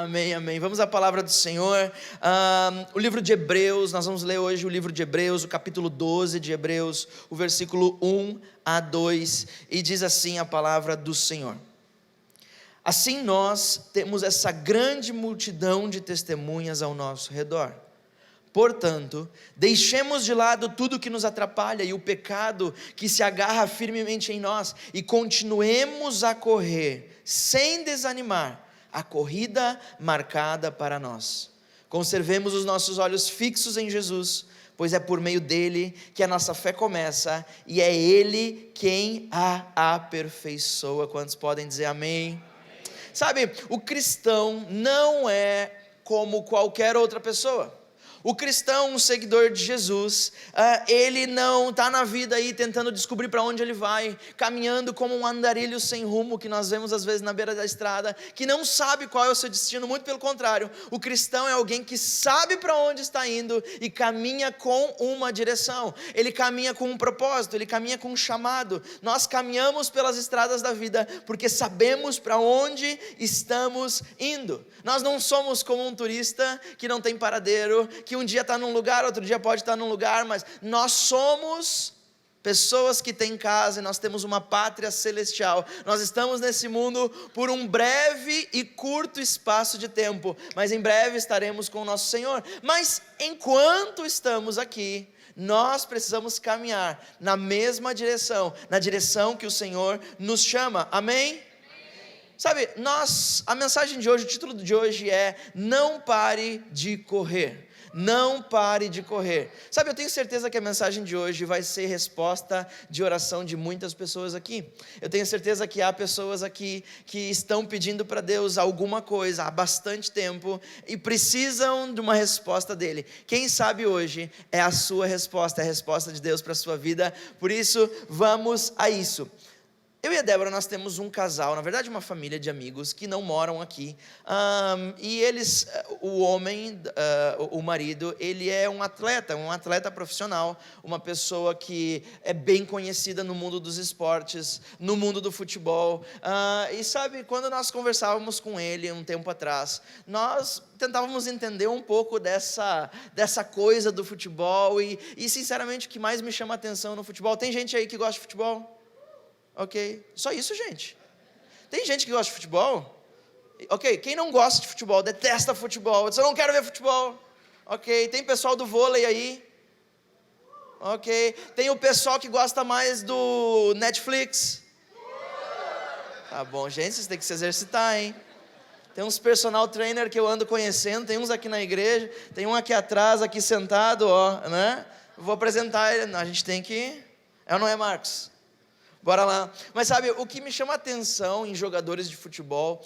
Amém, amém. Vamos à palavra do Senhor. O livro de Hebreus, nós vamos ler hoje o livro de Hebreus, o capítulo 12 de Hebreus, o versículo 1 a 2, e diz assim a palavra do Senhor: assim nós temos essa grande multidão de testemunhas ao nosso redor. Portanto, deixemos de lado tudo que nos atrapalha e o pecado que se agarra firmemente em nós, e continuemos a correr, sem desanimar, a corrida marcada para nós. Conservemos os nossos olhos fixos em Jesus, pois é por meio dele que a nossa fé começa, e é ele quem a aperfeiçoa. Quantos podem dizer amém? Sabe, o cristão não é como qualquer outra pessoa. O cristão, um seguidor de Jesus, ele não está na vida aí tentando descobrir para onde ele vai, caminhando como um andarilho sem rumo, que nós vemos às vezes na beira da estrada, que não sabe qual é o seu destino. Muito pelo contrário, o cristão é alguém que sabe para onde está indo e caminha com uma direção, ele caminha com um propósito, ele caminha com um chamado. Nós caminhamos pelas estradas da vida porque sabemos para onde estamos indo. Nós não somos como um turista que não tem paradeiro, que um dia está num lugar, outro dia pode estar num lugar, mas nós somos pessoas que têm casa e nós temos uma pátria celestial. Nós estamos nesse mundo por um breve e curto espaço de tempo, mas em breve estaremos com o nosso Senhor. Mas enquanto estamos aqui, nós precisamos caminhar na mesma direção, na direção que o Senhor nos chama. Amém? Sabe, a mensagem de hoje, o título de hoje é: não pare de correr. Não pare de correr. Sabe, eu tenho certeza que a mensagem de hoje vai ser resposta de oração de muitas pessoas aqui. Eu tenho certeza que há pessoas aqui que estão pedindo para Deus alguma coisa há bastante tempo e precisam de uma resposta dele. Quem sabe hoje é a sua resposta, é a resposta de Deus para a sua vida. Por isso, vamos a isso. Eu e a Débora, nós temos um casal, na verdade uma família de amigos que não moram aqui, e eles, o homem, o marido, ele é um atleta profissional, uma pessoa que é bem conhecida no mundo dos esportes, no mundo do futebol, e sabe, quando nós conversávamos com ele um tempo atrás, nós tentávamos entender um pouco dessa coisa do futebol, e sinceramente o que mais me chama a atenção no futebol, tem gente aí que gosta de futebol? Ok, só isso, gente. Tem gente que gosta de futebol? Ok, quem não gosta de futebol, detesta futebol, diz: eu não quero ver futebol. Ok, tem pessoal do vôlei aí? Ok, tem o pessoal que gosta mais do Netflix? Tá bom, gente, vocês têm que se exercitar, hein? Tem uns personal trainer que eu ando conhecendo, tem uns aqui na igreja, tem um aqui atrás, aqui sentado, ó, né? Vou apresentar ele, a gente tem que... É ou não é, Marcos? Bora lá. Mas sabe, o que me chama a atenção em jogadores de futebol,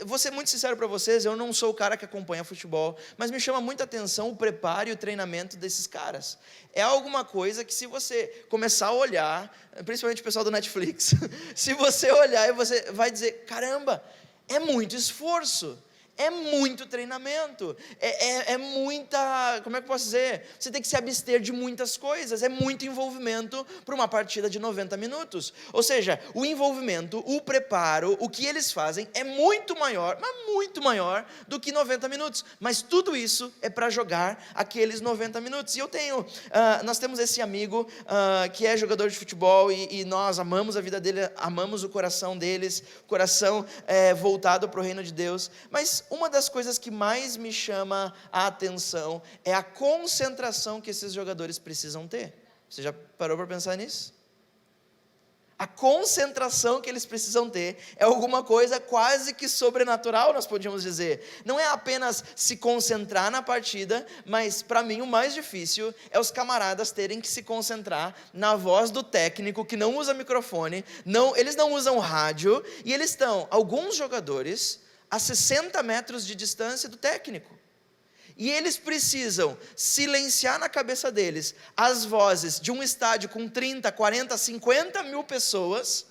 vou ser muito sincero para vocês, eu não sou o cara que acompanha futebol, mas me chama muita atenção o preparo e o treinamento desses caras. É alguma coisa que, se você começar a olhar, principalmente o pessoal do Netflix, se você olhar e você vai dizer: caramba, é muito esforço. É muito treinamento, é muita, como é que eu posso dizer? Você tem que se abster de muitas coisas, é muito envolvimento para uma partida de 90 minutos. Ou seja, o envolvimento, o preparo, o que eles fazem é muito maior, mas muito maior do que 90 minutos. Mas tudo isso é para jogar aqueles 90 minutos. E nós temos esse amigo que é jogador de futebol e nós amamos a vida dele, amamos o coração deles, coração voltado para o reino de Deus. Mas uma das coisas que mais me chama a atenção é a concentração que esses jogadores precisam ter. Você já parou para pensar nisso? A concentração que eles precisam ter é alguma coisa quase que sobrenatural, nós podíamos dizer. Não é apenas se concentrar na partida, mas para mim o mais difícil é os camaradas terem que se concentrar na voz do técnico que não usa microfone, eles não usam rádio, e eles estão, alguns jogadores, a 60 metros de distância do técnico. E eles precisam silenciar na cabeça deles as vozes de um estádio com 30, 40, 50 mil pessoas,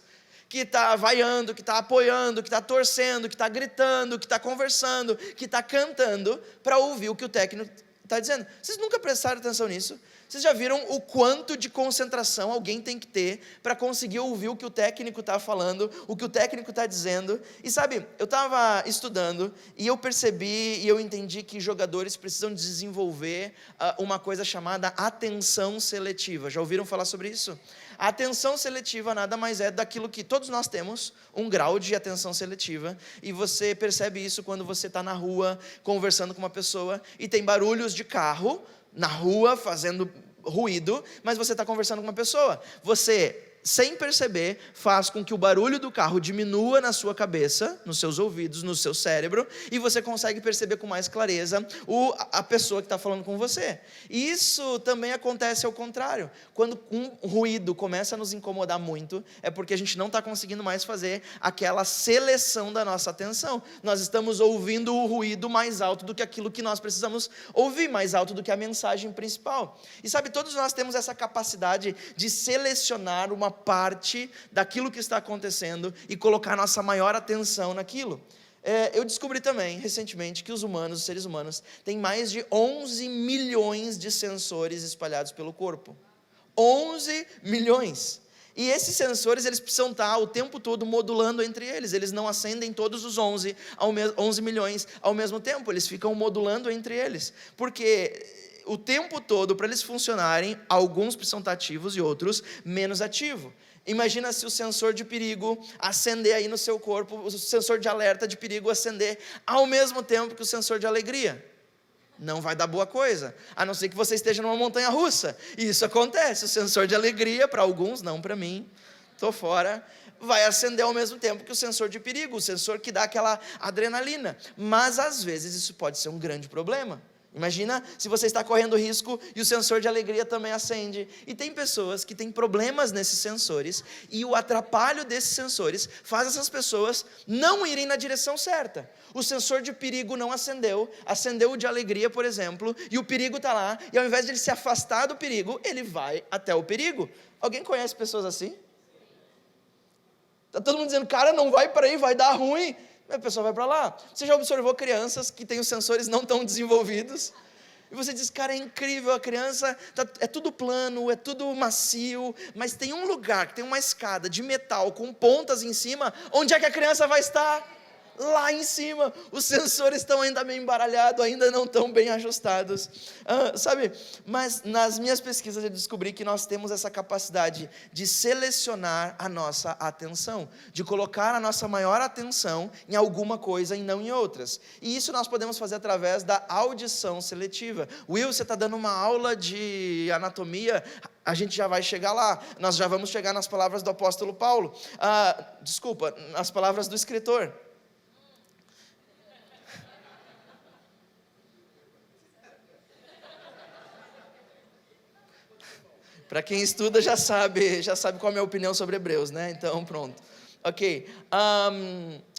que está vaiando, que está apoiando, que está torcendo, que está gritando, que está conversando, que está cantando, para ouvir o que o técnico está dizendo. Vocês nunca prestaram atenção nisso? Vocês já viram o quanto de concentração alguém tem que ter para conseguir ouvir o que o técnico está falando, o que o técnico está dizendo? E sabe, eu estava estudando e eu percebi e eu entendi que jogadores precisam desenvolver uma coisa chamada atenção seletiva. Já ouviram falar sobre isso? A atenção seletiva nada mais é daquilo que todos nós temos, um grau de atenção seletiva, e você percebe isso quando você está na rua, conversando com uma pessoa, e tem barulhos de carro na rua, fazendo ruído, mas você está conversando com uma pessoa. Você, sem perceber, faz com que o barulho do carro diminua na sua cabeça, nos seus ouvidos, no seu cérebro, e você consegue perceber com mais clareza a pessoa que está falando com você. E isso também acontece ao contrário. Quando um ruído começa a nos incomodar muito, é porque a gente não está conseguindo mais fazer aquela seleção da nossa atenção. Nós estamos ouvindo o ruído mais alto do que aquilo que nós precisamos ouvir, mais alto do que a mensagem principal. E sabe, todos nós temos essa capacidade de selecionar uma parte daquilo que está acontecendo e colocar nossa maior atenção naquilo. Eu descobri também, recentemente, que os seres humanos, têm mais de 11 milhões de sensores espalhados pelo corpo. 11 milhões! E esses sensores, eles precisam estar o tempo todo modulando entre eles. Eles não acendem todos os 11 milhões ao mesmo tempo. Eles ficam modulando entre eles. Porque o tempo todo, para eles funcionarem, alguns precisam estar ativos e outros menos ativos. Imagina se o sensor de perigo acender aí no seu corpo, o sensor de alerta de perigo acender ao mesmo tempo que o sensor de alegria. Não vai dar boa coisa, a não ser que você esteja numa montanha russa. E isso acontece, o sensor de alegria, para alguns, não para mim, estou fora, vai acender ao mesmo tempo que o sensor de perigo, o sensor que dá aquela adrenalina. Mas às vezes isso pode ser um grande problema. Imagina se você está correndo risco e o sensor de alegria também acende. E tem pessoas que têm problemas nesses sensores, e o atrapalho desses sensores faz essas pessoas não irem na direção certa. O sensor de perigo não acendeu o de alegria, por exemplo, e o perigo está lá, e ao invés de ele se afastar do perigo, ele vai até o perigo. Alguém conhece pessoas assim? Está todo mundo dizendo, cara, não vai para aí, vai dar ruim. A pessoa vai para lá. Você já observou crianças que têm os sensores não tão desenvolvidos? E você diz, cara, é incrível, a criança, é tudo plano, é tudo macio, mas tem um lugar, que tem uma escada de metal com pontas em cima, onde é que a criança vai estar? Lá em cima. Os sensores estão ainda meio embaralhados, ainda não estão bem ajustados. Sabe, mas nas minhas pesquisas eu descobri que nós temos essa capacidade de selecionar a nossa atenção, de colocar a nossa maior atenção em alguma coisa e não em outras. E isso nós podemos fazer através da audição seletiva. Will, você está dando uma aula de anatomia, a gente já vai chegar lá, nós já vamos chegar nas palavras do apóstolo Paulo, nas palavras do escritor. Para quem estuda já sabe qual é a minha opinião sobre Hebreus, né? Então, pronto. Ok.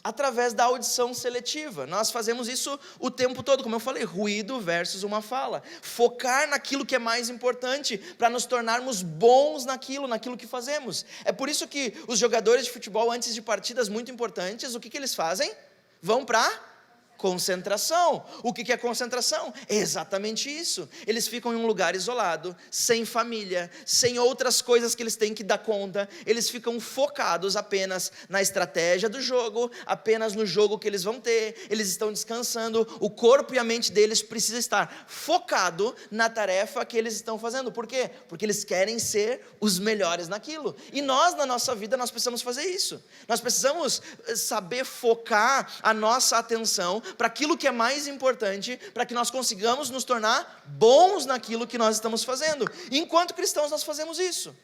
Através da audição seletiva, nós fazemos isso o tempo todo, como eu falei, ruído versus uma fala. Focar naquilo que é mais importante, para nos tornarmos bons naquilo que fazemos. É por isso que os jogadores de futebol, antes de partidas muito importantes, o que eles fazem? Vão para concentração. O que é concentração? É exatamente isso. Eles ficam em um lugar isolado, sem família, sem outras coisas que eles têm que dar conta. Eles ficam focados apenas na estratégia do jogo, apenas no jogo que eles vão ter. Eles estão descansando. O corpo e a mente deles precisa estar focado na tarefa que eles estão fazendo. Por quê? Porque eles querem ser os melhores naquilo. E nós, na nossa vida, nós precisamos fazer isso. Nós precisamos saber focar a nossa atenção para aquilo que é mais importante, para que nós consigamos nos tornar bons naquilo que nós estamos fazendo. E enquanto cristãos nós fazemos isso.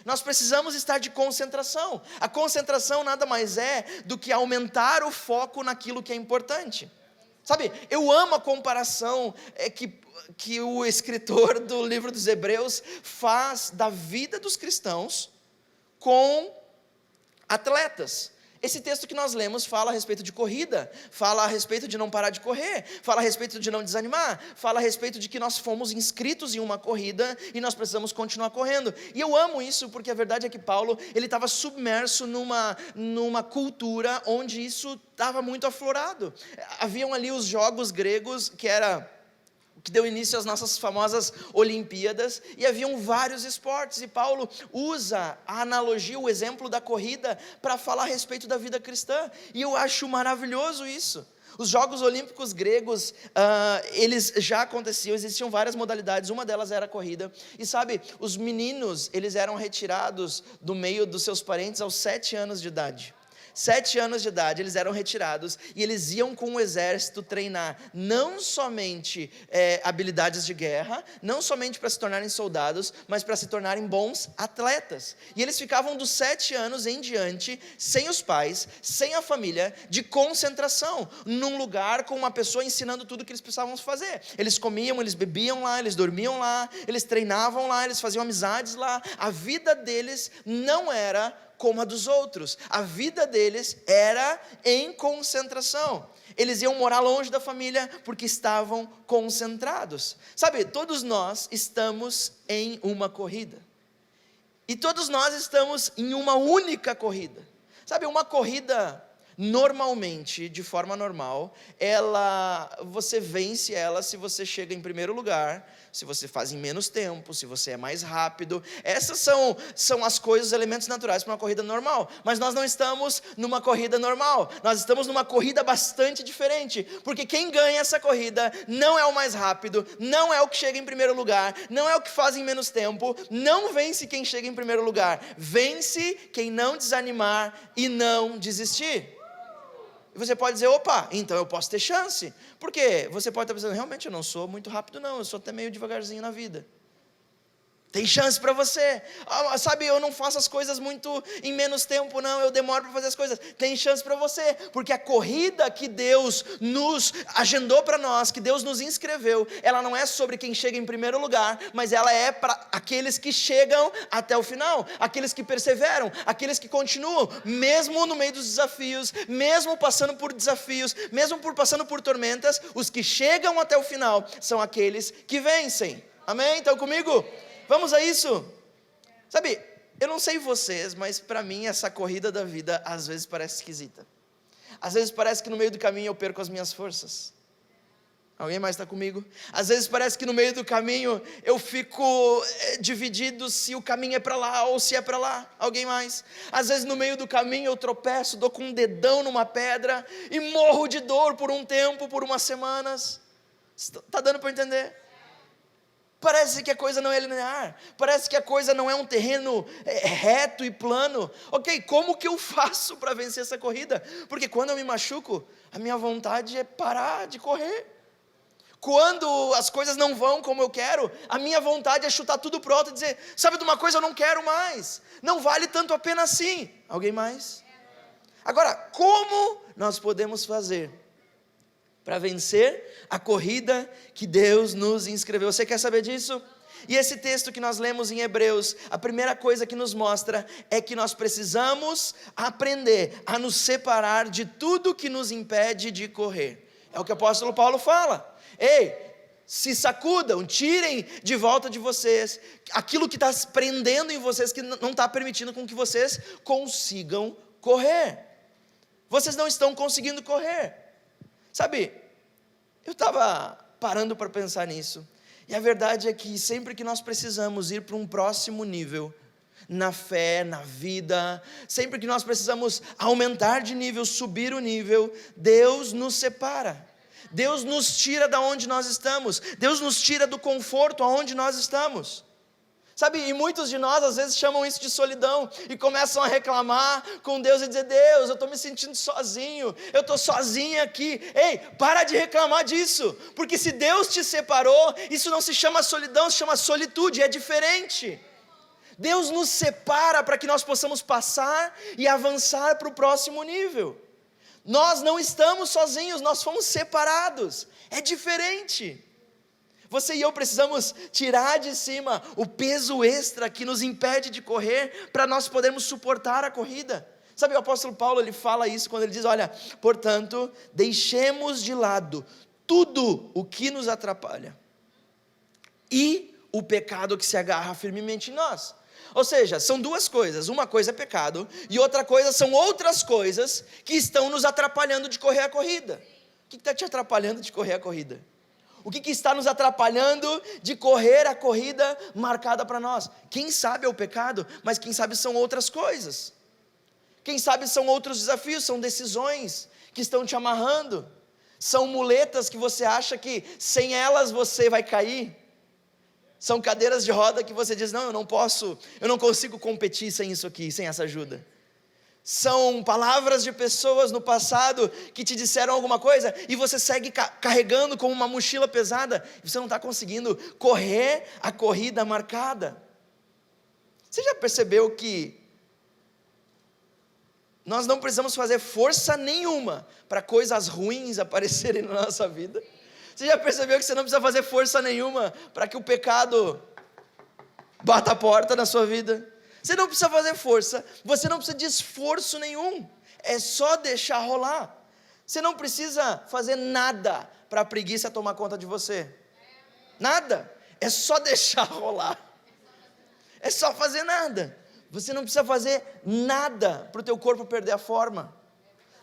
Nós precisamos estar de concentração. A concentração nada mais é do que aumentar o foco naquilo que é importante. Sabe, eu amo a comparação que o escritor do livro dos Hebreus faz da vida dos cristãos com atletas. Esse texto que nós lemos fala a respeito de corrida, fala a respeito de não parar de correr, fala a respeito de não desanimar, fala a respeito de que nós fomos inscritos em uma corrida e nós precisamos continuar correndo. E eu amo isso porque a verdade é que Paulo, ele estava submerso numa cultura onde isso estava muito aflorado. Haviam ali os jogos gregos, que era o que deu início às nossas famosas Olimpíadas, e haviam vários esportes, e Paulo usa a analogia, o exemplo da corrida, para falar a respeito da vida cristã, e eu acho maravilhoso isso. Os Jogos Olímpicos gregos, eles já aconteciam, existiam várias modalidades, uma delas era a corrida, e sabe, os meninos, eles eram retirados do meio dos seus parentes aos 7 anos de idade. 7 anos de idade, eles eram retirados e eles iam com o exército treinar não somente habilidades de guerra, não somente para se tornarem soldados, mas para se tornarem bons atletas. E eles ficavam dos 7 anos em diante, sem os pais, sem a família, de concentração, num lugar com uma pessoa ensinando tudo o que eles precisavam fazer. Eles comiam, eles bebiam lá, eles dormiam lá, eles treinavam lá, eles faziam amizades lá. A vida deles não era como a dos outros, a vida deles era em concentração. Eles iam morar longe da família porque estavam concentrados. Sabe, todos nós estamos em uma corrida, e todos nós estamos em uma única corrida. Sabe, uma corrida, normalmente, de forma normal, você vence ela se você chega em primeiro lugar, se você faz em menos tempo, se você é mais rápido. Essas são as coisas, os elementos naturais para uma corrida normal. Mas nós não estamos numa corrida normal, nós estamos numa corrida bastante diferente, porque quem ganha essa corrida não é o mais rápido, não é o que chega em primeiro lugar, não é o que faz em menos tempo, não vence quem chega em primeiro lugar, vence quem não desanimar e não desistir. E você pode dizer, opa, então eu posso ter chance. Por quê? Você pode estar pensando, realmente eu não sou muito rápido não, eu sou até meio devagarzinho na vida. Tem chance para você. Sabe, eu não faço as coisas muito em menos tempo não, eu demoro para fazer as coisas. Tem chance para você, porque a corrida que Deus nos agendou para nós, que Deus nos inscreveu, ela não é sobre quem chega em primeiro lugar, mas ela é para aqueles que chegam até o final, aqueles que perseveram, aqueles que continuam, mesmo no meio dos desafios, mesmo passando por desafios, mesmo passando por tormentas. Os que chegam até o final são aqueles que vencem. Amém? Estão comigo? Vamos a isso? Sabe, eu não sei vocês, mas para mim essa corrida da vida às vezes parece esquisita. Às vezes parece que no meio do caminho eu perco as minhas forças. Alguém mais está comigo? Às vezes parece que no meio do caminho eu fico dividido se o caminho é para lá ou se é para lá. Alguém mais? Às vezes no meio do caminho eu tropeço, dou com um dedão numa pedra e morro de dor por um tempo, por umas semanas. Está dando para entender? Parece que a coisa não é linear, parece que a coisa não é um terreno reto e plano. Ok, como que eu faço para vencer essa corrida? Porque quando eu me machuco, a minha vontade é parar de correr. Quando as coisas não vão como eu quero, a minha vontade é chutar tudo pro alto e dizer, sabe de uma coisa, eu não quero mais, não vale tanto a pena assim. Alguém mais? Agora, como nós podemos fazer para vencer a corrida que Deus nos inscreveu? Você quer saber disso? E esse texto que nós lemos em Hebreus, a primeira coisa que nos mostra é que nós precisamos aprender a nos separar de tudo que nos impede de correr. É o que o apóstolo Paulo fala. Ei, se sacudam, tirem de volta de vocês aquilo que está prendendo em vocês, que não está permitindo com que vocês consigam correr. Vocês não estão conseguindo correr. Sabe, eu estava parando para pensar nisso, e a verdade é que sempre que nós precisamos ir para um próximo nível, na fé, na vida, sempre que nós precisamos aumentar de nível, subir o nível, Deus nos separa, Deus nos tira da onde nós estamos, Deus nos tira do conforto aonde nós estamos. Sabe, e muitos de nós às vezes chamam isso de solidão e começam a reclamar com Deus e dizer, Deus, eu estou me sentindo sozinho, eu estou sozinha aqui. Ei, para de reclamar disso, porque se Deus te separou, isso não se chama solidão, se chama solitude, é diferente. Deus nos separa para que nós possamos passar e avançar para o próximo nível. Nós não estamos sozinhos, nós fomos separados, é diferente. Você e eu precisamos tirar de cima o peso extra que nos impede de correr, para nós podermos suportar a corrida. Sabe, o apóstolo Paulo, ele fala isso quando ele diz, olha, portanto, deixemos de lado tudo o que nos atrapalha e o pecado que se agarra firmemente em nós. Ou seja, são duas coisas, uma coisa é pecado e outra coisa são outras coisas que estão nos atrapalhando de correr a corrida. O que está te atrapalhando de correr a corrida? O que está nos atrapalhando de correr a corrida marcada para nós? Quem sabe é o pecado, mas quem sabe são outras coisas. Quem sabe são outros desafios, são decisões que estão te amarrando. São muletas que você acha que sem elas você vai cair. São cadeiras de roda que você diz, não, eu não consigo competir sem isso aqui, sem essa ajuda. São palavras de pessoas no passado que te disseram alguma coisa e você segue carregando como uma mochila pesada e você não está conseguindo correr a corrida marcada. Você já percebeu que nós não precisamos fazer força nenhuma para coisas ruins aparecerem na nossa vida? Você já percebeu que você não precisa fazer força nenhuma para que o pecado bata a porta na sua vida? Você não precisa fazer força, você não precisa de esforço nenhum, é só deixar rolar. Você não precisa fazer nada para a preguiça tomar conta de você, nada, é só deixar rolar, é só fazer nada. Você não precisa fazer nada para o teu corpo perder a forma,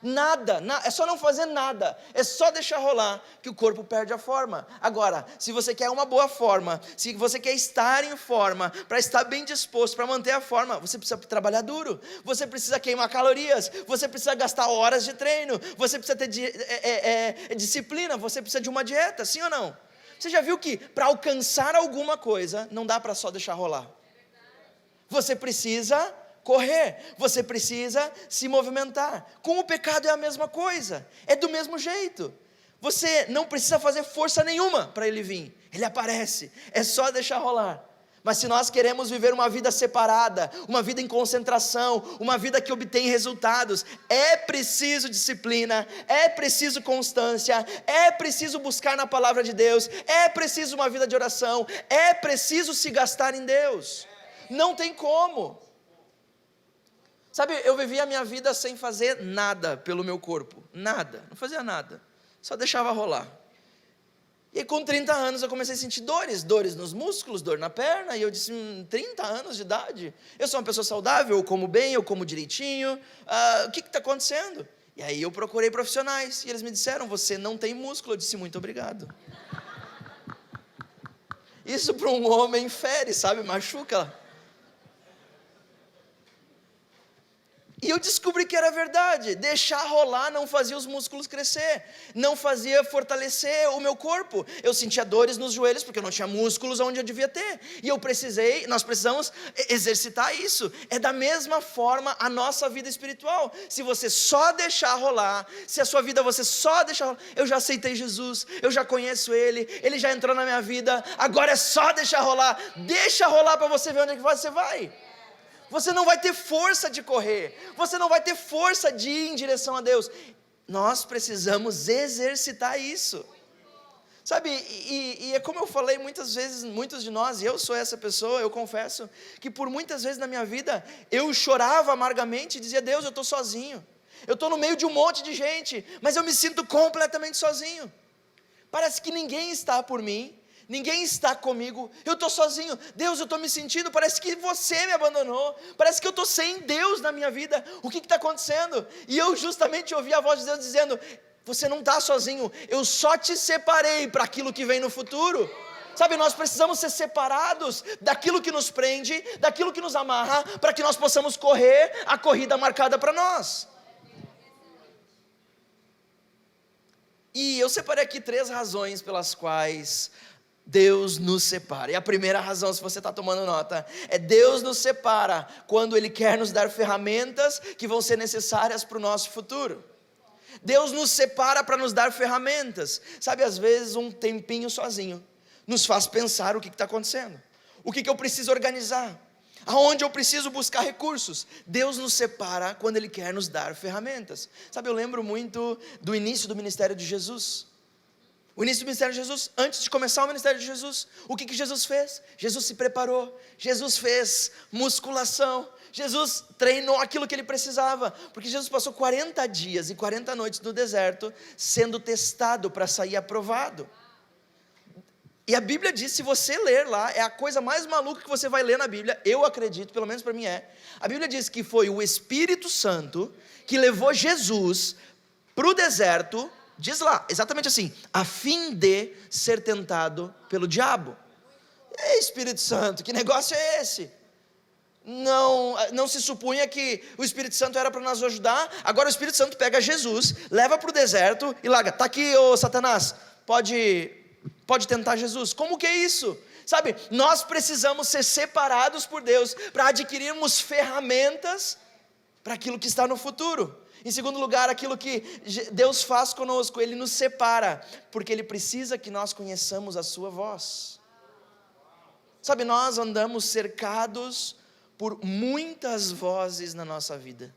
nada, é só não fazer nada, é só deixar rolar que o corpo perde a forma. Agora, se você quer uma boa forma, se você quer estar em forma, para estar bem disposto, para manter a forma, você precisa trabalhar duro, você precisa queimar calorias, você precisa gastar horas de treino, você precisa ter disciplina, você precisa de uma dieta, sim ou não? Você já viu que para alcançar alguma coisa, não dá para só deixar rolar, você precisa correr, você precisa se movimentar. Com o pecado é a mesma coisa, é do mesmo jeito. Você não precisa fazer força nenhuma para ele vir, ele aparece, é só deixar rolar. Mas se nós queremos viver uma vida separada, uma vida em concentração, uma vida que obtém resultados, é preciso disciplina, é preciso constância, é preciso buscar na palavra de Deus, é preciso uma vida de oração, é preciso se gastar em Deus. Não tem como. Sabe, eu vivia a minha vida sem fazer nada pelo meu corpo, nada, não fazia nada, só deixava rolar. E aí, com 30 anos eu comecei a sentir dores nos músculos, dor na perna, e eu disse, 30 anos de idade, eu sou uma pessoa saudável, eu como bem, eu como direitinho, o que está acontecendo? E aí eu procurei profissionais, e eles me disseram, você não tem músculo. Eu disse, muito obrigado. Isso para um homem fere, sabe, machuca. E eu descobri que era verdade, deixar rolar não fazia os músculos crescer, não fazia fortalecer o meu corpo. Eu sentia dores nos joelhos porque eu não tinha músculos onde eu devia ter, e nós precisamos exercitar isso. É da mesma forma a nossa vida espiritual. Se você só deixar rolar, se a sua vida você só deixar rolar, eu já aceitei Jesus, eu já conheço Ele já entrou na minha vida, agora é só deixar rolar. Deixa rolar para você ver onde é que você vai. Você não vai ter força de correr, você não vai ter força de ir em direção a Deus. Nós precisamos exercitar isso, sabe, e é como eu falei muitas vezes, muitos de nós, e eu sou essa pessoa, eu confesso, que por muitas vezes na minha vida, eu chorava amargamente e dizia, Deus, eu estou sozinho, eu estou no meio de um monte de gente, mas eu me sinto completamente sozinho, parece que ninguém está por mim, ninguém está comigo, eu estou sozinho. Deus, eu estou me sentindo, parece que você me abandonou, parece que eu estou sem Deus na minha vida, o que está acontecendo? E eu justamente ouvi a voz de Deus dizendo, você não está sozinho, eu só te separei para aquilo que vem no futuro. Sabe, nós precisamos ser separados daquilo que nos prende, daquilo que nos amarra, para que nós possamos correr a corrida marcada para nós. E eu separei aqui 3 razões pelas quais Deus nos separa. E a primeira razão, se você está tomando nota, é Deus nos separa quando Ele quer nos dar ferramentas que vão ser necessárias para o nosso futuro. Deus nos separa para nos dar ferramentas. Sabe, às vezes um tempinho sozinho nos faz pensar o que está acontecendo, o que eu preciso organizar, aonde eu preciso buscar recursos. Deus nos separa quando Ele quer nos dar ferramentas. Sabe, eu lembro muito do início do ministério de Jesus. O início do ministério de Jesus, antes de começar o ministério de Jesus, o que Jesus fez? Jesus se preparou, Jesus fez musculação, Jesus treinou aquilo que Ele precisava, porque Jesus passou 40 dias e 40 noites no deserto, sendo testado para sair aprovado. E a Bíblia diz, se você ler lá, é a coisa mais maluca que você vai ler na Bíblia, eu acredito, pelo menos para mim é, a Bíblia diz que foi o Espírito Santo que levou Jesus para o deserto Diz lá, exatamente assim, a fim de ser tentado pelo diabo. Ei, Espírito Santo, que negócio é esse? Não se supunha que o Espírito Santo era para nos ajudar. Agora o Espírito Santo pega Jesus, leva para o deserto e larga. Está aqui, ô Satanás, pode tentar Jesus. Como que é isso? Sabe, nós precisamos ser separados por Deus para adquirirmos ferramentas para aquilo que está no futuro. Em segundo lugar, aquilo que Deus faz conosco, Ele nos separa, porque Ele precisa que nós conheçamos a sua voz. Sabe, nós andamos cercados por muitas vozes na nossa vida,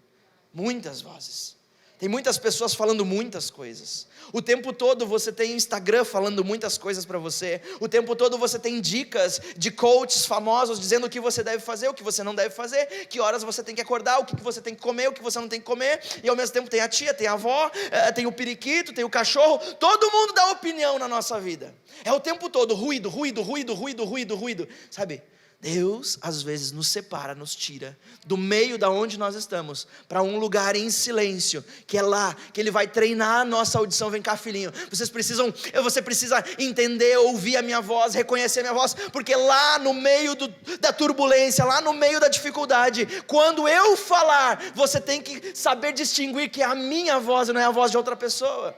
muitas vozes. Tem muitas pessoas falando muitas coisas. O tempo todo você tem Instagram falando muitas coisas para você. O tempo todo você tem dicas de coaches famosos dizendo o que você deve fazer, o que você não deve fazer, que horas você tem que acordar, o que você tem que comer, o que você não tem que comer. E ao mesmo tempo tem a tia, tem a avó, tem o periquito, tem o cachorro. Todo mundo dá opinião na nossa vida. É o tempo todo ruído, ruído, ruído, ruído, ruído, ruído. Sabe? Deus às vezes nos separa, nos tira do meio da onde nós estamos para um lugar em silêncio, que é lá que Ele vai treinar a nossa audição. Vem cá, filhinho, você precisa entender, ouvir a minha voz, reconhecer a minha voz, porque lá no meio da turbulência, lá no meio da dificuldade, quando eu falar, você tem que saber distinguir que é a minha voz e não é a voz de outra pessoa.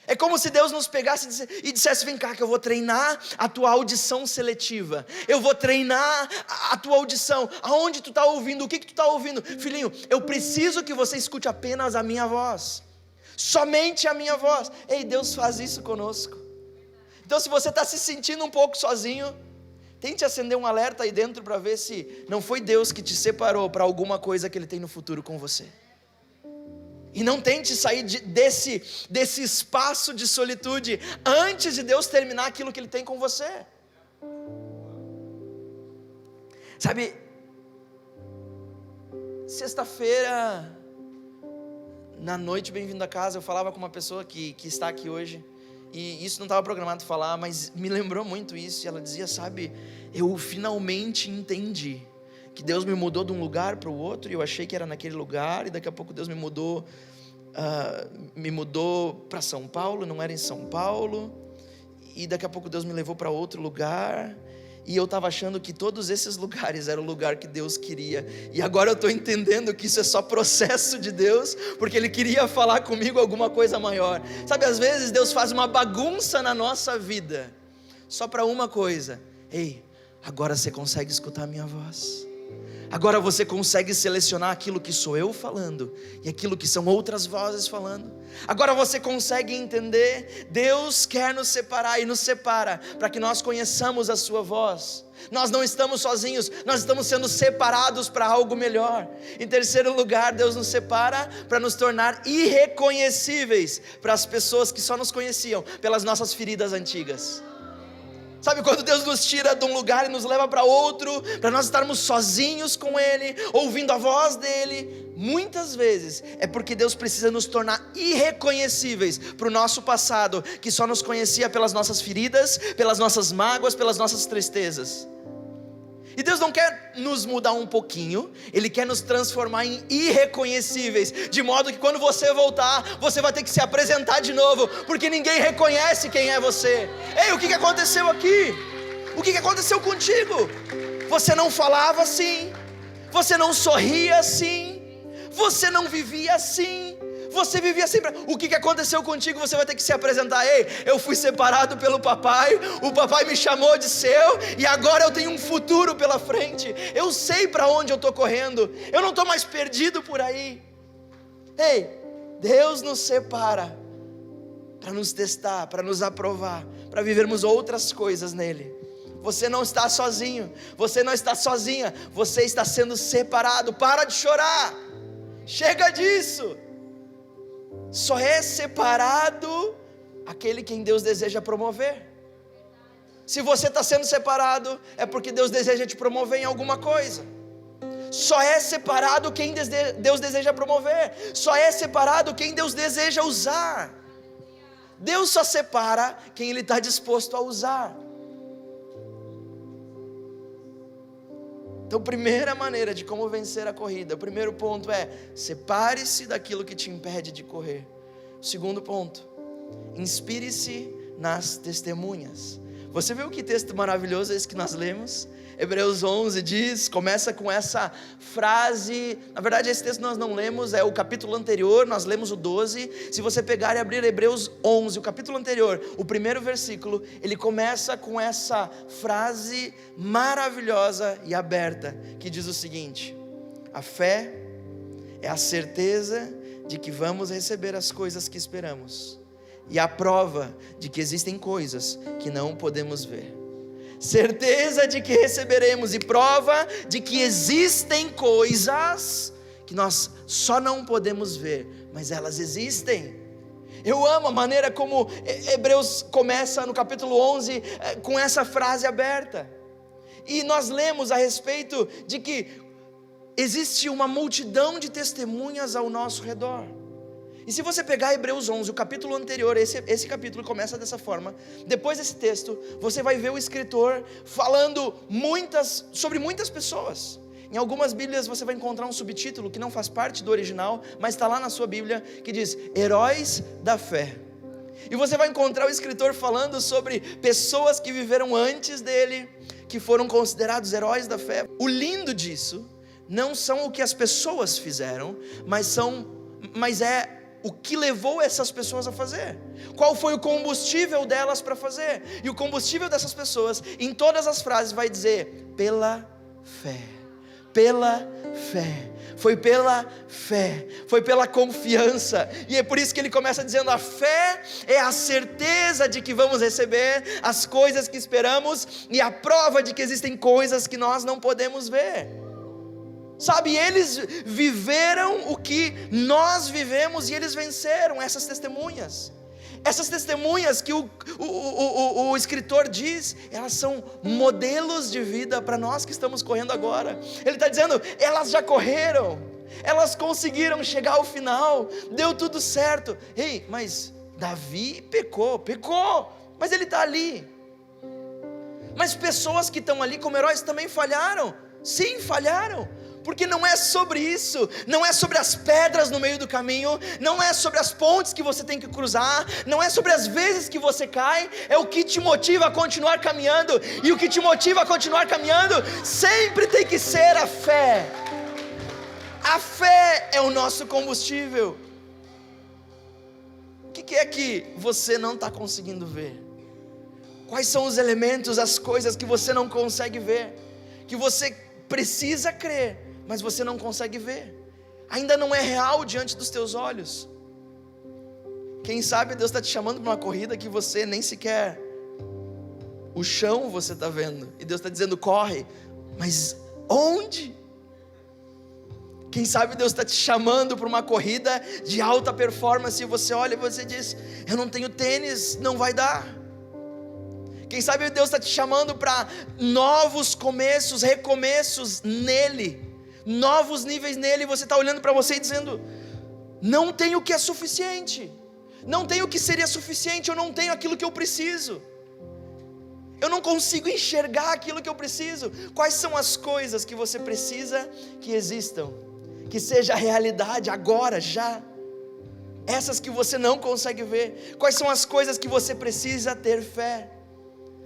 É como se Deus nos pegasse e dissesse: vem cá que eu vou treinar a tua audição seletiva. Eu vou treinar a tua audição. Aonde tu está ouvindo, o que tu está ouvindo. Filhinho, eu preciso que você escute apenas a minha voz. Somente a minha voz. Ei, Deus faz isso conosco. Então se você está se sentindo um pouco sozinho, tente acender um alerta aí dentro para ver se não foi Deus que te separou para alguma coisa que Ele tem no futuro com você. E não tente sair desse espaço de solitude antes de Deus terminar aquilo que Ele tem com você. Sabe, sexta-feira, na noite, bem-vindo a casa, eu falava com uma pessoa que está aqui hoje, e isso não estava programado falar, mas me lembrou muito isso, e ela dizia: sabe, eu finalmente entendi que Deus me mudou de um lugar para o outro, e eu achei que era naquele lugar, e daqui a pouco Deus me mudou para São Paulo, não era em São Paulo, e daqui a pouco Deus me levou para outro lugar, e eu estava achando que todos esses lugares eram o lugar que Deus queria, e agora eu estou entendendo que isso é só processo de Deus, porque Ele queria falar comigo alguma coisa maior. Sabe, às vezes Deus faz uma bagunça na nossa vida, só para uma coisa: ei, agora você consegue escutar a minha voz. Agora você consegue selecionar aquilo que sou eu falando e aquilo que são outras vozes falando. Agora você consegue entender. Deus quer nos separar e nos separa para que nós conheçamos a sua voz. Nós não estamos sozinhos, nós estamos sendo separados para algo melhor. Em terceiro lugar, Deus nos separa para nos tornar irreconhecíveis para as pessoas que só nos conheciam pelas nossas feridas antigas. Sabe, quando Deus nos tira de um lugar e nos leva para outro, para nós estarmos sozinhos com Ele, ouvindo a voz dEle, muitas vezes é porque Deus precisa nos tornar irreconhecíveis para o nosso passado, que só nos conhecia pelas nossas feridas, pelas nossas mágoas, pelas nossas tristezas. E Deus não quer nos mudar um pouquinho, Ele quer nos transformar em irreconhecíveis, de modo que quando você voltar, você vai ter que se apresentar de novo, porque ninguém reconhece quem é você. Ei, o que aconteceu aqui? O que aconteceu contigo? Você não falava assim, você não sorria assim, você não vivia assim, você vivia sempre. O que aconteceu contigo? Você vai ter que se apresentar. Ei, eu fui separado pelo papai, o papai me chamou de seu, e agora eu tenho um futuro pela frente. Eu sei para onde eu estou correndo, eu não estou mais perdido por aí. Ei, Deus nos separa para nos testar, para nos aprovar, para vivermos outras coisas nele. Você não está sozinho, você não está sozinha, você está sendo separado. Para de chorar, chega disso. Só é separado aquele quem Deus deseja promover. Se você está sendo separado, é porque Deus deseja te promover em alguma coisa. Só é separado quem Deus deseja promover. Só é separado quem Deus deseja usar. Deus só separa quem Ele está disposto a usar. Então, primeira maneira de como vencer a corrida, o primeiro ponto é: separe-se daquilo que te impede de correr. O segundo ponto, Inspire-se nas testemunhas. Você viu que texto maravilhoso é esse que nós lemos? Hebreus 11 diz, começa com essa frase. Na verdade esse texto nós não lemos, é o capítulo anterior, nós lemos o 12. Se você pegar e abrir Hebreus 11, o capítulo anterior, o primeiro versículo, ele começa com essa frase maravilhosa e aberta, que diz o seguinte: a fé é a certeza de que vamos receber as coisas que esperamos, e a prova de que existem coisas que não podemos ver. Certeza de que receberemos e prova de que existem coisas que nós só não podemos ver, mas elas existem. Eu amo a maneira como Hebreus começa no capítulo 11 com essa frase aberta. E nós lemos a respeito de que existe uma multidão de testemunhas ao nosso redor. E se você pegar Hebreus 11, o capítulo anterior, esse capítulo começa dessa forma. Depois desse texto, você vai ver o escritor falando sobre muitas pessoas. Em algumas bíblias você vai encontrar um subtítulo que não faz parte do original, mas está lá na sua bíblia, que diz heróis da fé. E você vai encontrar o escritor falando sobre pessoas que viveram antes dele, que foram considerados heróis da fé. O lindo disso não são o que as pessoas fizeram, mas é o que levou essas pessoas a fazer. Qual foi o combustível delas para fazer? E o combustível dessas pessoas, em todas as frases, vai dizer: pela fé. Pela fé. Foi pela fé, foi pela confiança. E é por isso que ele começa dizendo: a fé é a certeza de que vamos receber as coisas que esperamos, e a prova de que existem coisas que nós não podemos ver. Sabe, eles viveram o que nós vivemos e eles venceram. Essas testemunhas que o escritor diz, elas são modelos de vida para nós que estamos correndo agora. Ele está dizendo, elas já correram, elas conseguiram chegar ao final, deu tudo certo. Ei, mas Davi pecou, mas ele está ali. Mas pessoas que estão ali como heróis também falharam. Sim, falharam. Porque não é sobre isso, não é sobre as pedras no meio do caminho, não é sobre as pontes que você tem que cruzar, não é sobre as vezes que você cai, é o que te motiva a continuar caminhando. E o que te motiva a continuar caminhando sempre tem que ser a fé. A fé é o nosso combustível. O que é que você não está conseguindo ver? Quais são os elementos, as coisas que você não consegue ver, que você precisa crer, mas você não consegue ver, ainda não é real diante dos teus olhos? Quem sabe Deus está te chamando para uma corrida que você nem sequer o chão você está vendo, e Deus está dizendo corre, mas onde? Quem sabe Deus está te chamando para uma corrida de alta performance, e você olha e você diz, eu não tenho tênis, não vai dar. Quem sabe Deus está te chamando para novos começos, recomeços nele, novos níveis nele, e você está olhando para você e dizendo, não tenho o que é suficiente, não tenho o que seria suficiente, eu não tenho aquilo que eu preciso, eu não consigo enxergar aquilo que eu preciso. Quais são as coisas que você precisa que existam, que seja realidade agora, já? Essas que você não consegue ver. Quais são as coisas que você precisa ter fé?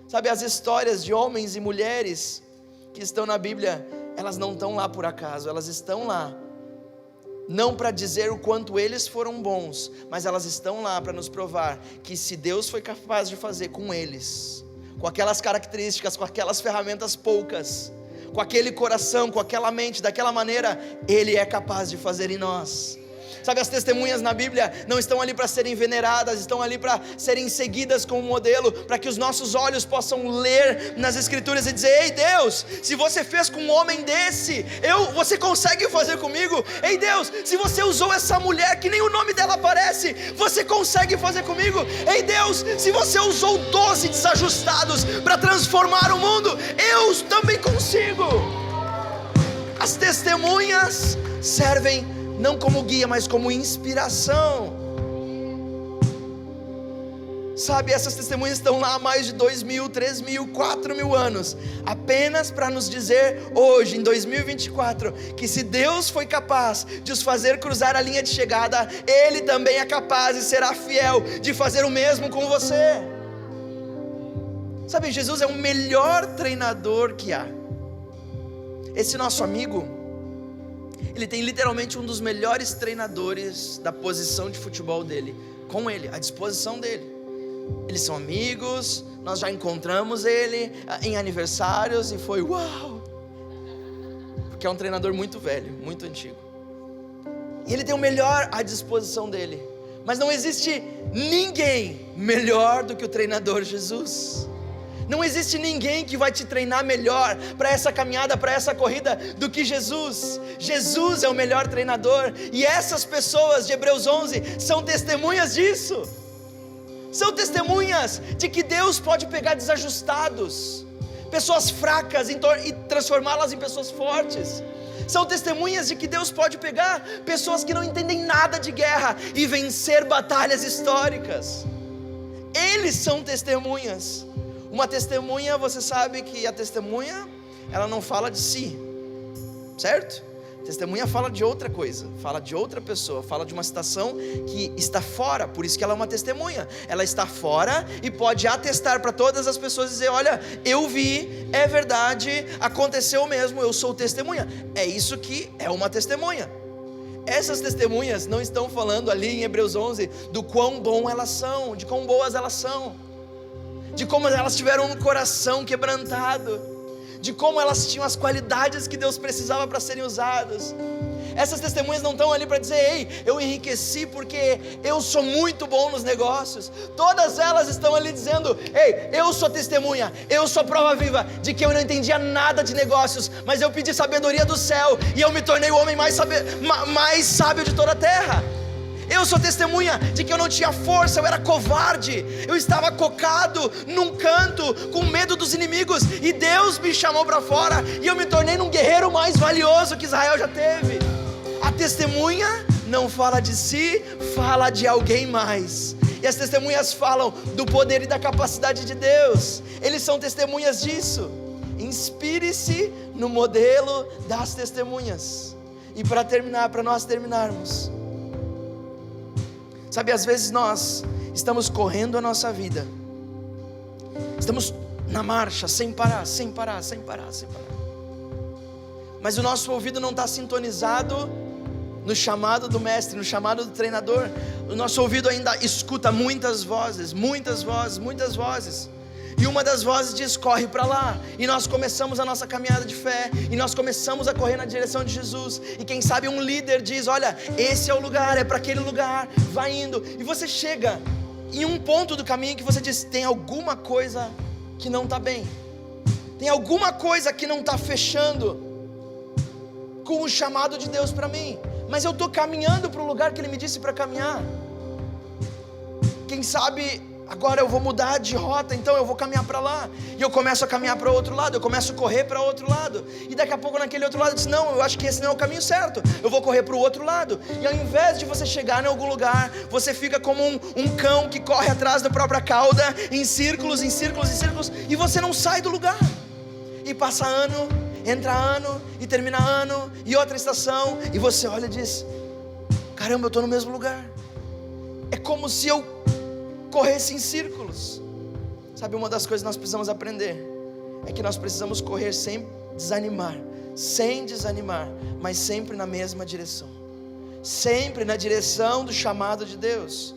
Sabe, as histórias de homens e mulheres que estão na Bíblia, elas não estão lá por acaso, elas estão lá não para dizer o quanto eles foram bons, mas elas estão lá para nos provar que se Deus foi capaz de fazer com eles, com aquelas características, com aquelas ferramentas poucas, com aquele coração, com aquela mente, daquela maneira, Ele é capaz de fazer em nós. Sabe, as testemunhas na Bíblia não estão ali para serem veneradas, estão ali para serem seguidas como modelo, para que os nossos olhos possam ler nas Escrituras e dizer, ei Deus, se você fez com um homem desse, você consegue fazer comigo? Ei Deus, se você usou essa mulher que nem o nome dela aparece, você consegue fazer comigo? Ei Deus, se você usou 12 desajustados para transformar o mundo, eu também consigo. As testemunhas servem não como guia, mas como inspiração. Sabe, essas testemunhas estão lá há mais de 2.000, 3.000, 4.000 anos, apenas para nos dizer hoje, em 2024, que se Deus foi capaz de os fazer cruzar a linha de chegada, Ele também é capaz e será fiel de fazer o mesmo com você. Sabe, Jesus é o melhor treinador que há. Esse nosso amigo, ele tem literalmente um dos melhores treinadores da posição de futebol dele, com ele, à disposição dele. Eles são amigos, nós já encontramos ele em aniversários e foi uau! Porque é um treinador muito velho, muito antigo. E ele tem o melhor à disposição dele. Mas não existe ninguém melhor do que o treinador Jesus. Não existe ninguém que vai te treinar melhor para essa caminhada, para essa corrida do que Jesus. Jesus é o melhor treinador. E essas pessoas de Hebreus 11 são testemunhas disso. São testemunhas de que Deus pode pegar desajustados, pessoas fracas e transformá-las em pessoas fortes. São testemunhas de que Deus pode pegar pessoas que não entendem nada de guerra e vencer batalhas históricas. Eles são testemunhas. Uma testemunha, você sabe que a testemunha, ela não fala de si, certo? Testemunha fala de outra coisa, fala de outra pessoa, fala de uma situação que está fora, por isso que ela é uma testemunha. Ela está fora e pode atestar para todas as pessoas e dizer: olha, eu vi, é verdade, aconteceu mesmo, eu sou testemunha. É isso que é uma testemunha. Essas testemunhas não estão falando ali em Hebreus 11 do quão bom elas são, de quão boas elas são, de como elas tiveram um coração quebrantado, de como elas tinham as qualidades que Deus precisava para serem usadas. Essas testemunhas não estão ali para dizer: ei, eu enriqueci porque eu sou muito bom nos negócios. Todas elas estão ali dizendo: ei, eu sou testemunha, eu sou prova viva de que eu não entendia nada de negócios, mas eu pedi sabedoria do céu e eu me tornei o homem mais sábio de toda a terra. Eu sou testemunha de que eu não tinha força, eu era covarde, eu estava cocado num canto, com medo dos inimigos, e Deus me chamou para fora, e eu me tornei um guerreiro mais valioso que Israel já teve. A testemunha não fala de si, fala de alguém mais. E as testemunhas falam do poder e da capacidade de Deus. Eles são testemunhas disso. Inspire-se no modelo das testemunhas. E para terminar, para nós terminarmos, sabe, às vezes nós estamos correndo a nossa vida, estamos na marcha, sem parar, mas o nosso ouvido não está sintonizado no chamado do mestre, no chamado do treinador. O nosso ouvido ainda escuta muitas vozes, e uma das vozes diz: corre para lá. E nós começamos a nossa caminhada de fé, e nós começamos a correr na direção de Jesus. E quem sabe um líder diz: olha, esse é o lugar, é para aquele lugar, vai indo. E você chega em um ponto do caminho que você diz: tem alguma coisa que não está bem, tem alguma coisa que não está fechando com o chamado de Deus para mim. Mas eu estou caminhando para o lugar que Ele me disse para caminhar. Quem sabe agora eu vou mudar de rota, então eu vou caminhar para lá, e eu começo a caminhar para o outro lado, eu começo a correr para o outro lado, e daqui a pouco naquele outro lado eu disse: não, eu acho que esse não é o caminho certo, eu vou correr para o outro lado. E ao invés de você chegar em algum lugar, você fica como um cão que corre atrás da própria cauda, em círculos, e você não sai do lugar. E passa ano, entra ano, e termina ano, e outra estação, e você olha e diz: caramba, eu estou no mesmo lugar. É como se eu corresse em círculos. Sabe, uma das coisas que nós precisamos aprender é que nós precisamos correr sem desanimar, mas sempre na mesma direção, sempre na direção do chamado de Deus.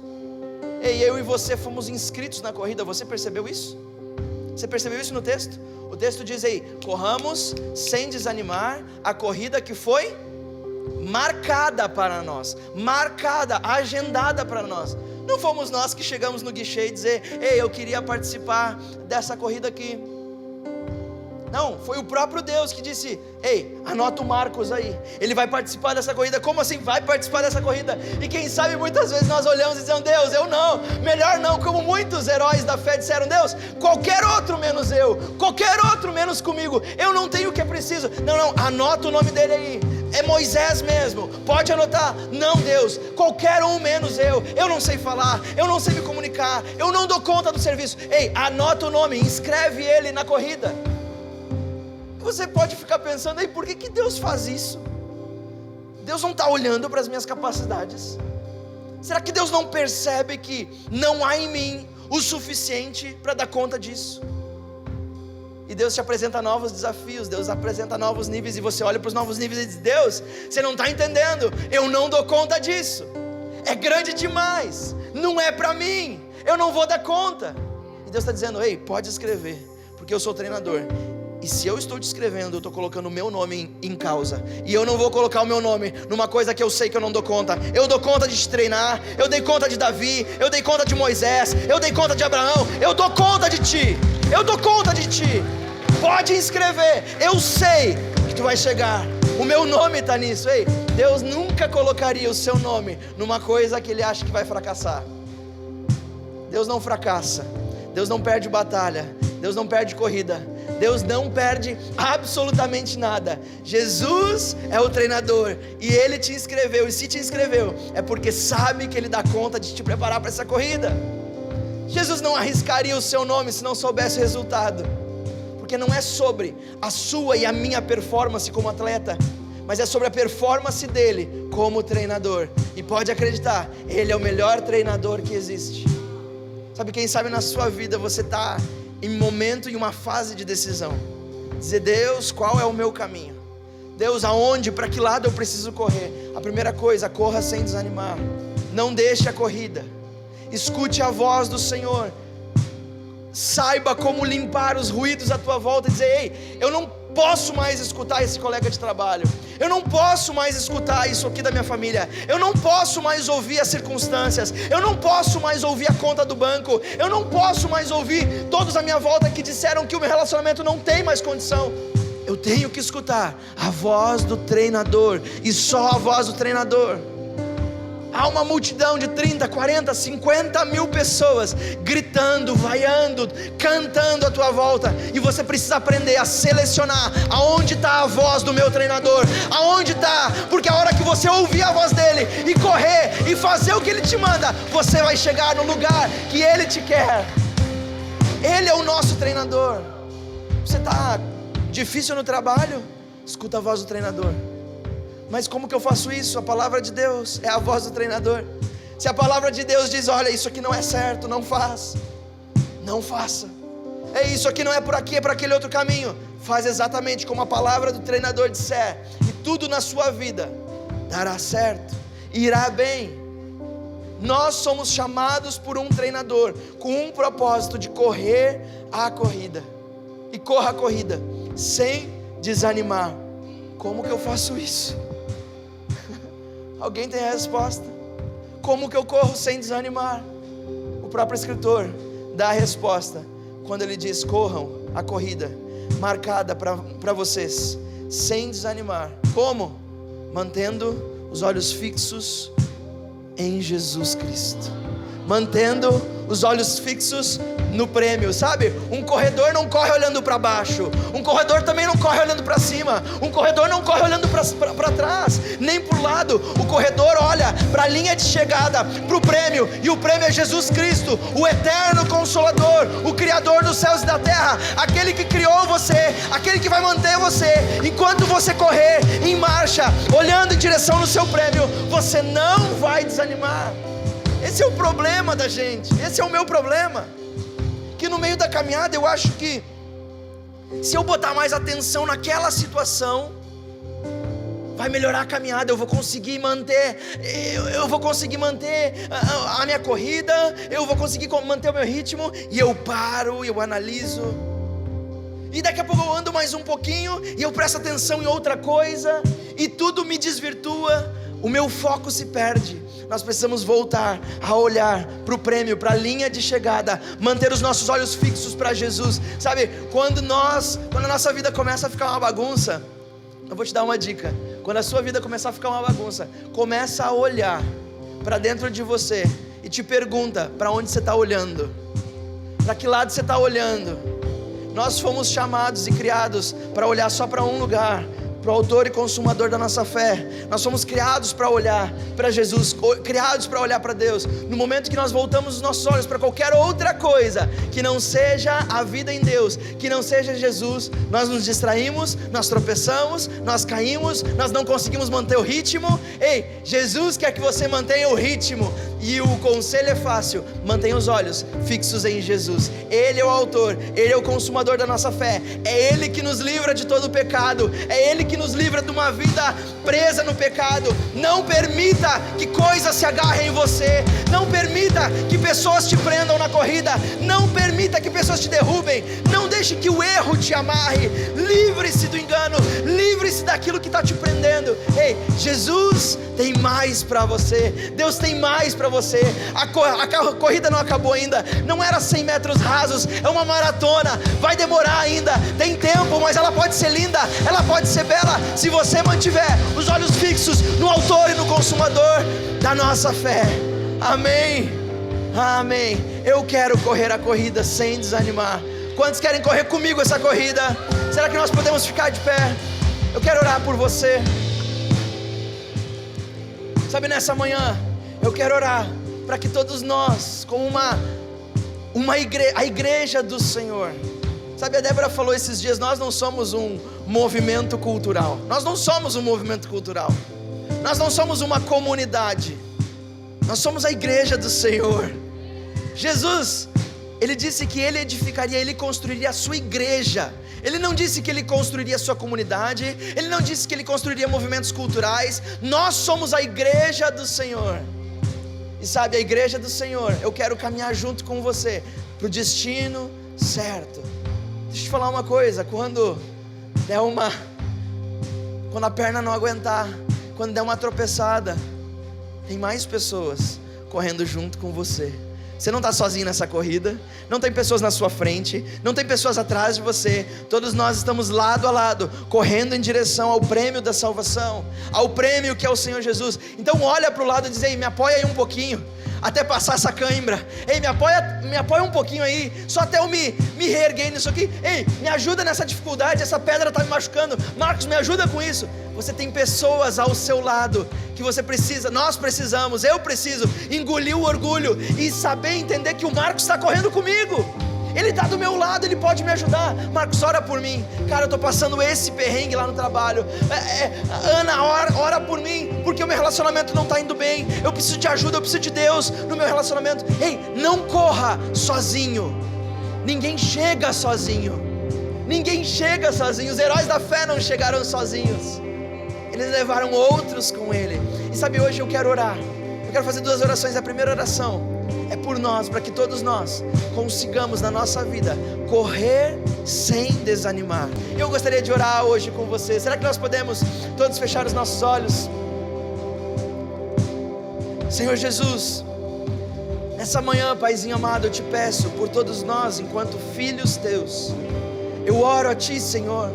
Ei, eu e você fomos inscritos na corrida. Você percebeu isso? Você percebeu isso no texto? O texto diz aí: corramos sem desanimar a corrida que foi marcada para nós, agendada para nós. Não fomos nós que chegamos no guichê e dizer: ei, eu queria participar dessa corrida aqui. Não, foi o próprio Deus que disse: ei, anota o Marcos aí, ele vai participar dessa corrida. Como assim vai participar dessa corrida? E quem sabe muitas vezes nós olhamos e dizemos: Deus, eu não, melhor não. Como muitos heróis da fé disseram: Deus, qualquer outro menos eu, qualquer outro menos comigo, eu não tenho o que é preciso. Não, anota o nome dele aí, É Moisés mesmo, pode anotar. Não, Deus, qualquer um menos eu não sei falar, eu não sei me comunicar, eu não dou conta do serviço. Ei, anota o nome, inscreve ele na corrida. Você pode ficar pensando, ei, por que Deus faz isso? Deus não está olhando para as minhas capacidades? Será que Deus não percebe que não há em mim o suficiente para dar conta disso? E Deus te apresenta novos desafios, Deus apresenta novos níveis, e você olha para os novos níveis e diz, Deus, você não está entendendo, eu não dou conta disso, é grande demais, não é para mim, eu não vou dar conta. E Deus está dizendo, ei, pode escrever, porque eu sou treinador, e se eu estou te escrevendo, eu estou colocando o meu nome em causa, e eu não vou colocar o meu nome numa coisa que eu sei que eu não dou conta. Eu dou conta de te treinar, eu dei conta de Davi, eu dei conta de Moisés, eu dei conta de Abraão, eu dou conta de ti, eu dou conta de ti. Pode inscrever, eu sei que tu vai chegar, o meu nome está nisso. Ei, Deus nunca colocaria o seu nome numa coisa que Ele acha que vai fracassar. Deus não fracassa, Deus não perde batalha, Deus não perde corrida, Deus não perde absolutamente nada. Jesus é o treinador e Ele te inscreveu, e se te inscreveu é porque sabe que Ele dá conta de te preparar para essa corrida. Jesus não arriscaria o seu nome se não soubesse o resultado, porque não é sobre a sua e a minha performance como atleta, mas é sobre a performance dele como treinador. E pode acreditar, Ele é o melhor treinador que existe. Sabe, quem sabe na sua vida você está em momento, em uma fase de decisão, dizer, Deus, qual é o meu caminho? Deus, aonde, para que lado eu preciso correr? A primeira coisa, corra sem desanimar, não deixe a corrida, escute a voz do Senhor, saiba como limpar os ruídos à tua volta e dizer, ei, eu não posso mais escutar esse colega de trabalho, eu não posso mais escutar isso aqui da minha família, eu não posso mais ouvir as circunstâncias, eu não posso mais ouvir a conta do banco, eu não posso mais ouvir todos à minha volta que disseram que o meu relacionamento não tem mais condição. Eu tenho que escutar a voz do treinador, e só a voz do treinador. Há uma multidão de 30, 40, 50 mil pessoas gritando, vaiando, cantando à tua volta, e você precisa aprender a selecionar aonde está a voz do meu treinador, aonde está, porque a hora que você ouvir a voz dele e correr e fazer o que ele te manda, você vai chegar no lugar que ele te quer. Ele é o nosso treinador. Você está difícil no trabalho? Escuta a voz do treinador. Mas como que eu faço isso? A palavra de Deus é a voz do treinador. Se a palavra de Deus diz, olha, isso aqui não é certo, não faz, não faça. É isso aqui não é por aqui, é para aquele outro caminho. Faz exatamente como a palavra do treinador disser, e tudo na sua vida dará certo, irá bem. Nós somos chamados por um treinador com um propósito de correr a corrida. E corra a corrida sem desanimar. Como que eu faço isso? Alguém tem a resposta? Como que eu corro sem desanimar? O próprio escritor dá a resposta quando ele diz, corram a corrida marcada para vocês sem desanimar. Como? Mantendo os olhos fixos em Jesus Cristo, mantendo os olhos fixos no prêmio, sabe? Um corredor não corre olhando para baixo, um corredor também não corre olhando para cima, um corredor não corre olhando para trás, nem para o lado. O corredor olha para a linha de chegada, para o prêmio, e o prêmio é Jesus Cristo, o eterno Consolador, o Criador dos céus e da terra, aquele que criou você, aquele que vai manter você. Enquanto você correr em marcha, olhando em direção no seu prêmio, você não vai desanimar. Esse é o problema da gente, esse é o meu problema, que no meio da caminhada eu acho que se eu botar mais atenção naquela situação, vai melhorar a caminhada, eu vou conseguir manter, eu vou conseguir manter a minha corrida, eu vou conseguir manter o meu ritmo, e eu paro, eu analiso, e daqui a pouco eu ando mais um pouquinho, e eu presto atenção em outra coisa, e tudo me desvirtua, o meu foco se perde. Nós precisamos voltar a olhar para o prêmio, para a linha de chegada, manter os nossos olhos fixos para Jesus. Sabe, quando a nossa vida começa a ficar uma bagunça, eu vou te dar uma dica. Quando a sua vida começar a ficar uma bagunça, começa a olhar para dentro de você e te pergunta para onde você está olhando, para que lado você está olhando. Nós fomos chamados e criados para olhar só para um lugar, para o autor e consumador da nossa fé. Nós somos criados para olhar para Jesus, criados para olhar para Deus. No momento que nós voltamos os nossos olhos para qualquer outra coisa que não seja a vida em Deus, que não seja Jesus, nós nos distraímos, nós tropeçamos, nós caímos, nós não conseguimos manter o ritmo. Ei, Jesus quer que você mantenha o ritmo, e o conselho é fácil: mantenha os olhos fixos em Jesus. Ele é o autor, Ele é o consumador da nossa fé, é Ele que nos livra de todo o pecado, é Ele que nos livra de uma vida presa no pecado. Não permita que coisas se agarrem em você, não permita que pessoas te prendam na corrida, não permita que pessoas te derrubem, não deixe que o erro te amarre. Livre-se do engano, livre-se daquilo que está te prendendo. Ei, Jesus tem mais para você, Deus tem mais para você. A corrida não acabou ainda, não era 100 metros rasos, é uma maratona, vai demorar ainda, tem tempo, mas ela pode ser linda, ela pode ser bela, se você mantiver os olhos fixos no autor e no consumador da nossa fé. Amém, amém. Eu quero correr a corrida sem desanimar. Quantos querem correr comigo essa corrida? Será que nós podemos ficar de pé? Eu quero orar por você. Sabe, nessa manhã eu quero orar para que todos nós, como a igreja do Senhor. Sabe, a Débora falou esses dias: nós não somos um movimento cultural. Nós não somos um movimento cultural. Nós não somos uma comunidade. Nós somos a igreja do Senhor. Jesus, Ele disse que Ele edificaria, Ele construiria a sua igreja. Ele não disse que Ele construiria a sua comunidade, Ele não disse que Ele construiria movimentos culturais. Nós somos a igreja do Senhor. E sabe, a igreja do Senhor, eu quero caminhar junto com você para o destino certo. Deixa eu te falar uma coisa: quando a perna não aguentar, quando der uma tropeçada, tem mais pessoas correndo junto com você. Você não está sozinho nessa corrida, não tem pessoas na sua frente, não tem pessoas atrás de você. Todos nós estamos lado a lado, correndo em direção ao prêmio da salvação, ao prêmio que é o Senhor Jesus. Então olha para o lado e diz: ei, me apoia aí um pouquinho, até passar essa cãibra. Ei, me apoia um pouquinho aí, só até eu me reerguer nisso aqui. Ei, me ajuda nessa dificuldade, essa pedra está me machucando. Marcos, me ajuda com isso. Você tem pessoas ao seu lado que você precisa, nós precisamos, eu preciso engolir o orgulho e saber entender que o Marcos está correndo comigo. Ele está do meu lado, ele pode me ajudar. Marcos, ora por mim. Cara, eu estou passando esse perrengue lá no trabalho. Ana, ora por mim, porque o meu relacionamento não está indo bem. Eu preciso de ajuda, eu preciso de Deus no meu relacionamento. Ei, não corra sozinho. Ninguém chega sozinho. Ninguém chega sozinho. Os heróis da fé não chegaram sozinhos. Eles levaram outros com ele. E sabe, hoje eu quero orar. Eu quero fazer 2 orações. A primeira oração é por nós, para que todos nós consigamos na nossa vida correr sem desanimar. Eu gostaria de orar hoje com você. Será que nós podemos todos fechar os nossos olhos? Senhor Jesus, nessa manhã, Paizinho amado, eu te peço por todos nós, enquanto filhos teus. Eu oro a Ti, Senhor,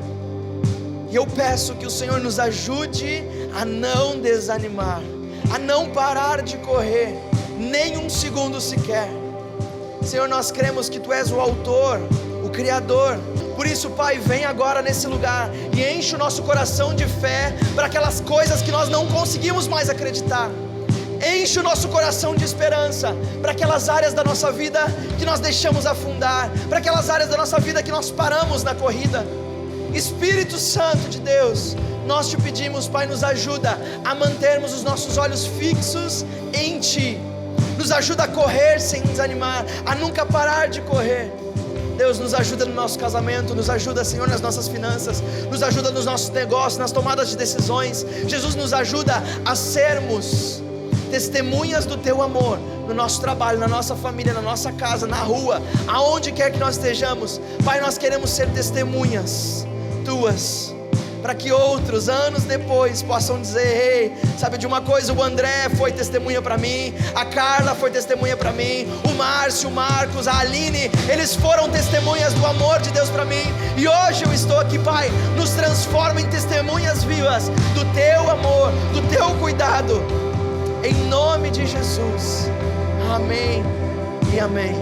e eu peço que o Senhor nos ajude a não desanimar, a não parar de correr nem um segundo sequer. Senhor, nós cremos que Tu és o autor, o Criador. Por isso, Pai, vem agora nesse lugar e enche o nosso coração de fé para aquelas coisas que nós não conseguimos mais acreditar. Enche o nosso coração de esperança para aquelas áreas da nossa vida que nós deixamos afundar, para aquelas áreas da nossa vida que nós paramos na corrida. Espírito Santo de Deus, nós te pedimos, Pai, nos ajuda a mantermos os nossos olhos fixos em Ti. Nos ajuda a correr sem desanimar, a nunca parar de correr. Deus, nos ajuda no nosso casamento, nos ajuda, Senhor, nas nossas finanças, nos ajuda nos nossos negócios, nas tomadas de decisões. Jesus, nos ajuda a sermos testemunhas do Teu amor no nosso trabalho, na nossa família, na nossa casa, na rua, aonde quer que nós estejamos. Pai, nós queremos ser testemunhas Tuas, para que outros, anos depois, possam dizer: ei, sabe de uma coisa, o André foi testemunha para mim, a Carla foi testemunha para mim, o Márcio, o Marcos, a Aline, eles foram testemunhas do amor de Deus para mim, e hoje eu estou aqui, Pai. Nos transforma em testemunhas vivas do Teu amor, do Teu cuidado, em nome de Jesus. Amém e amém.